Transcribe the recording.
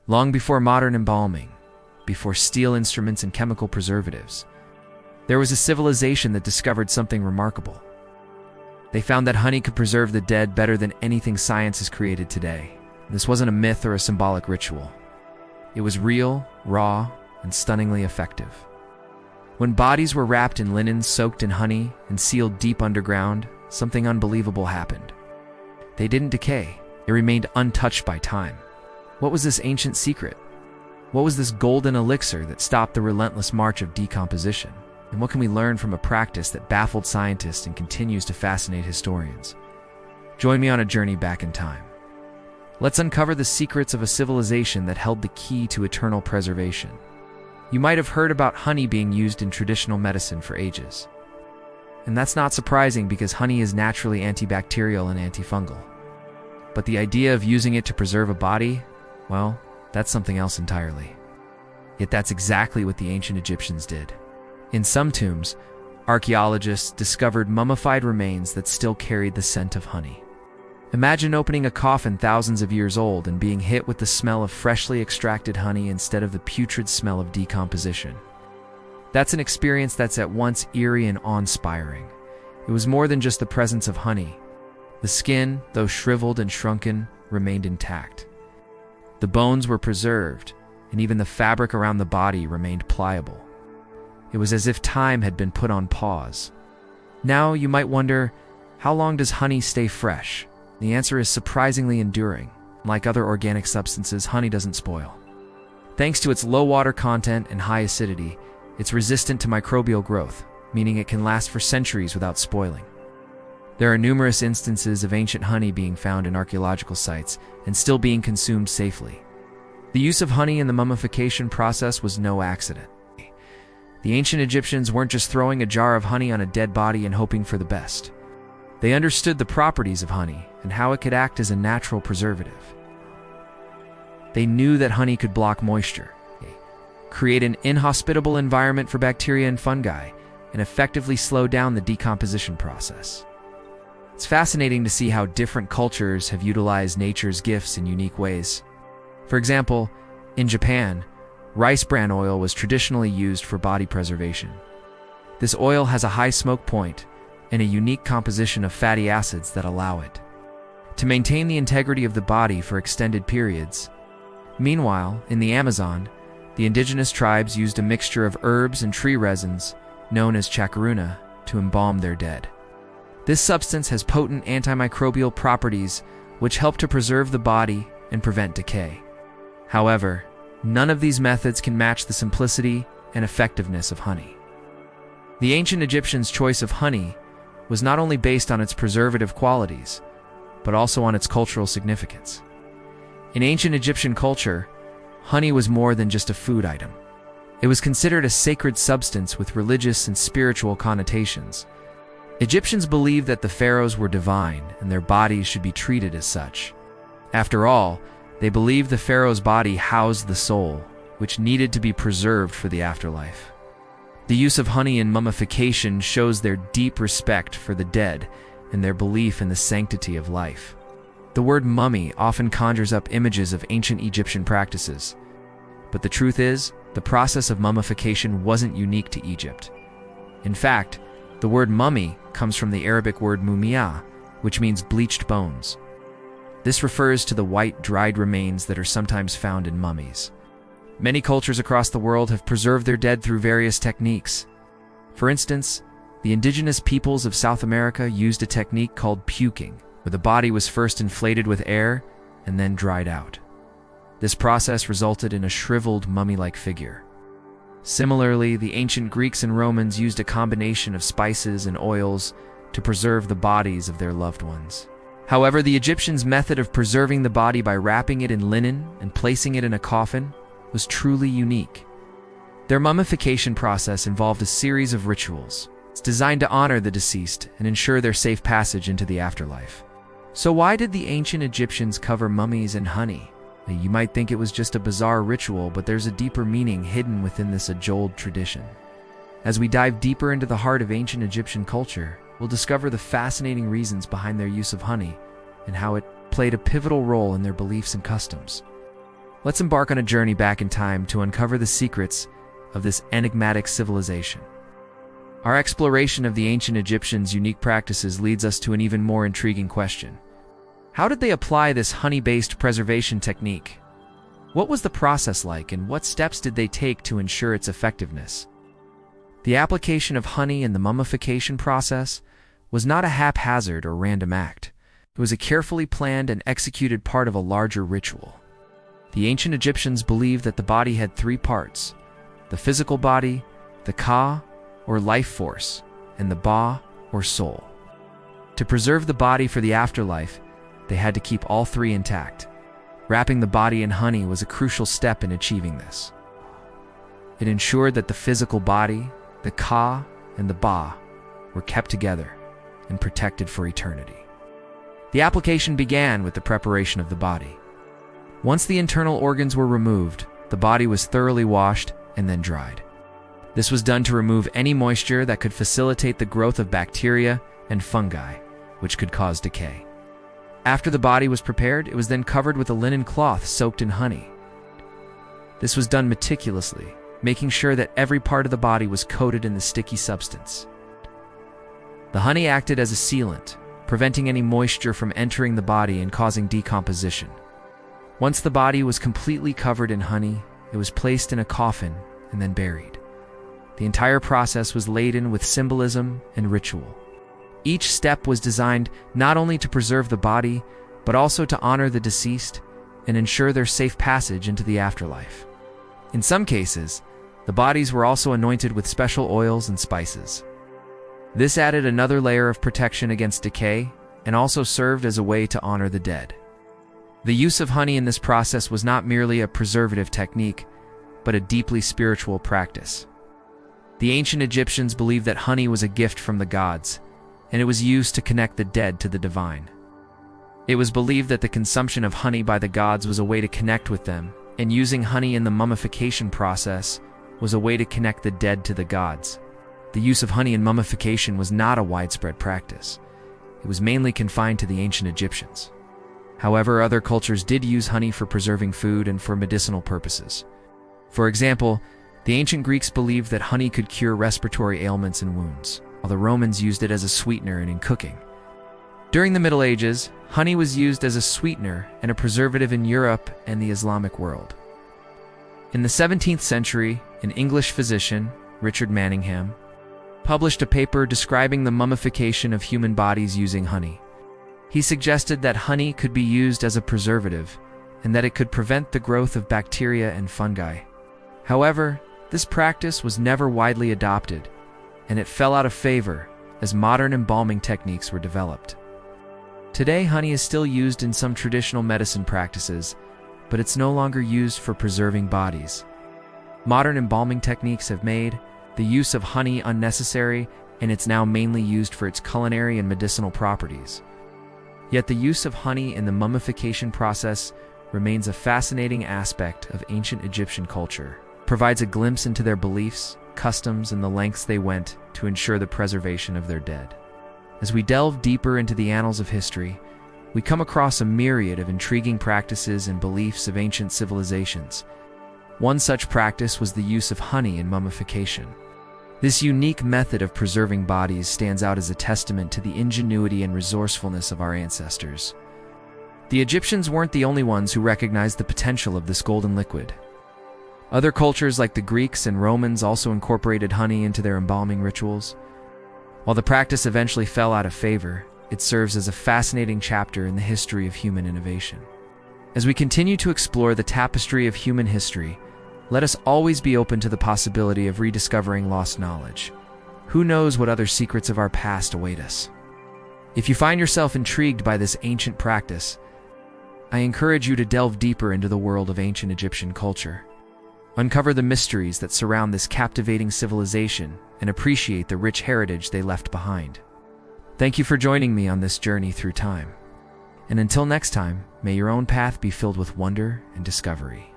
Long before modern embalming, before steel instruments and chemical preservatives, there was a civilization that discovered something remarkable. They found that honey could preserve the dead better than anything science has created today. This wasn't a myth or a symbolic ritual. It was real, raw, and stunningly effective. When bodies were wrapped in linen soaked in honey and sealed deep underground, something unbelievable happened. They didn't decay. They remained untouched by time. What was this ancient secret? What was this golden elixir that stopped the relentless march of decomposition? And what can we learn from a practice that baffled scientists and continues to fascinate historians? Join me on a journey back in time. Let's uncover the secrets of a civilization that held the key to eternal preservation. You might have heard about honey being used in traditional medicine for ages. And that's not surprising because honey is naturally antibacterial and antifungal. But the idea of using it to preserve a body, well, that's something else entirely. Yet that's exactly what the ancient Egyptians did. In some tombs, archaeologists discovered mummified remains that still carried the scent of honey. Imagine opening a coffin thousands of years old and being hit with the smell of freshly extracted honey instead of the putrid smell of decomposition. That's an experience that's at once eerie and awe-inspiring. It was more than just the presence of honey. The skin, though shriveled and shrunken, remained intact. The bones were preserved, and even the fabric around the body remained pliable. It was as if time had been put on pause. Now you might wonder, how long does honey stay fresh? The answer is surprisingly enduring. Like other organic substances, honey doesn't spoil. Thanks to its low water content and high acidity, it's resistant to microbial growth, meaning it can last for centuries without spoiling. There are numerous instances of ancient honey being found in archaeological sites and still being consumed safely. The use of honey in the mummification process was no accident. The ancient Egyptians weren't just throwing a jar of honey on a dead body and hoping for the best. They understood the properties of honey and how it could act as a natural preservative. They knew that honey could block moisture, create an inhospitable environment for bacteria and fungi, and effectively slow down the decomposition process. It's fascinating to see how different cultures have utilized nature's gifts in unique ways. For example, in Japan, rice bran oil was traditionally used for body preservation. This oil has a high smoke point and a unique composition of fatty acids that allow it to maintain the integrity of the body for extended periods. Meanwhile, in the Amazon, the indigenous tribes used a mixture of herbs and tree resins, known as chacaruna, to embalm their dead. This substance has potent antimicrobial properties which help to preserve the body and prevent decay. However, none of these methods can match the simplicity and effectiveness of honey. The ancient Egyptians' choice of honey was not only based on its preservative qualities, but also on its cultural significance. In ancient Egyptian culture, honey was more than just a food item. It was considered a sacred substance with religious and spiritual connotations. Egyptians believed that the pharaohs were divine and their bodies should be treated as such. After all, they believed the pharaoh's body housed the soul, which needed to be preserved for the afterlife. The use of honey in mummification shows their deep respect for the dead and their belief in the sanctity of life. The word mummy often conjures up images of ancient Egyptian practices. But the truth is, the process of mummification wasn't unique to Egypt. In fact, the word mummy comes from the Arabic word mumia, which means bleached bones. This refers to the white, dried remains that are sometimes found in mummies. Many cultures across the world have preserved their dead through various techniques. For instance, the indigenous peoples of South America used a technique called puking, where the body was first inflated with air and then dried out. This process resulted in a shriveled, mummy-like figure. Similarly, the ancient Greeks and Romans used a combination of spices and oils to preserve the bodies of their loved ones. However, the Egyptians' method of preserving the body by wrapping it in linen and placing it in a coffin was truly unique. Their mummification process involved a series of rituals. It's designed to honor the deceased and ensure their safe passage into the afterlife. So why did the ancient Egyptians cover mummies in honey? You might think it was just a bizarre ritual, but there's a deeper meaning hidden within this age-old tradition. As we dive deeper into the heart of ancient Egyptian culture, we'll discover the fascinating reasons behind their use of honey and how it played a pivotal role in their beliefs and customs. Let's embark on a journey back in time to uncover the secrets of this enigmatic civilization. Our exploration of the ancient Egyptians' unique practices leads us to an even more intriguing question. How did they apply this honey-based preservation technique? What was the process like, and what steps did they take to ensure its effectiveness? The application of honey in the mummification process was not a haphazard or random act. It was a carefully planned and executed part of a larger ritual. The ancient Egyptians believed that the body had three parts: the physical body, the ka, or life force, and the ba, or soul. To preserve the body for the afterlife, they had to keep all three intact. Wrapping the body in honey was a crucial step in achieving this. It ensured that the physical body, the ka, and the ba were kept together and protected for eternity. The application began with the preparation of the body. Once the internal organs were removed, the body was thoroughly washed and then dried. This was done to remove any moisture that could facilitate the growth of bacteria and fungi, which could cause decay. After the body was prepared, it was then covered with a linen cloth soaked in honey. This was done meticulously, making sure that every part of the body was coated in the sticky substance. The honey acted as a sealant, preventing any moisture from entering the body and causing decomposition. Once the body was completely covered in honey, it was placed in a coffin and then buried. The entire process was laden with symbolism and ritual. Each step was designed not only to preserve the body, but also to honor the deceased and ensure their safe passage into the afterlife. In some cases, the bodies were also anointed with special oils and spices. This added another layer of protection against decay and also served as a way to honor the dead. The use of honey in this process was not merely a preservative technique, but a deeply spiritual practice. The ancient Egyptians believed that honey was a gift from the gods, and it was used to connect the dead to the divine. It was believed that the consumption of honey by the gods was a way to connect with them, and using honey in the mummification process was a way to connect the dead to the gods. The use of honey in mummification was not a widespread practice. It was mainly confined to the ancient Egyptians. However, other cultures did use honey for preserving food and for medicinal purposes. For example, the ancient Greeks believed that honey could cure respiratory ailments and wounds, while the Romans used it as a sweetener and in cooking. During the Middle Ages, honey was used as a sweetener and a preservative in Europe and the Islamic world. In the 17th century, an English physician, Richard Manningham, published a paper describing the mummification of human bodies using honey. He suggested that honey could be used as a preservative and that it could prevent the growth of bacteria and fungi. However, this practice was never widely adopted, and it fell out of favor as modern embalming techniques were developed. Today, honey is still used in some traditional medicine practices, but it's no longer used for preserving bodies. Modern embalming techniques have made the use of honey unnecessary, and it's now mainly used for its culinary and medicinal properties. Yet the use of honey in the mummification process remains a fascinating aspect of ancient Egyptian culture, provides a glimpse into their beliefs, customs, and the lengths they went to ensure the preservation of their dead. As we delve deeper into the annals of history, we come across a myriad of intriguing practices and beliefs of ancient civilizations. One such practice was the use of honey in mummification. This unique method of preserving bodies stands out as a testament to the ingenuity and resourcefulness of our ancestors. The Egyptians weren't the only ones who recognized the potential of this golden liquid. Other cultures like the Greeks and Romans also incorporated honey into their embalming rituals. While the practice eventually fell out of favor, it serves as a fascinating chapter in the history of human innovation. As we continue to explore the tapestry of human history, let us always be open to the possibility of rediscovering lost knowledge. Who knows what other secrets of our past await us? If you find yourself intrigued by this ancient practice, I encourage you to delve deeper into the world of ancient Egyptian culture. Uncover the mysteries that surround this captivating civilization and appreciate the rich heritage they left behind. Thank you for joining me on this journey through time. And until next time, may your own path be filled with wonder and discovery.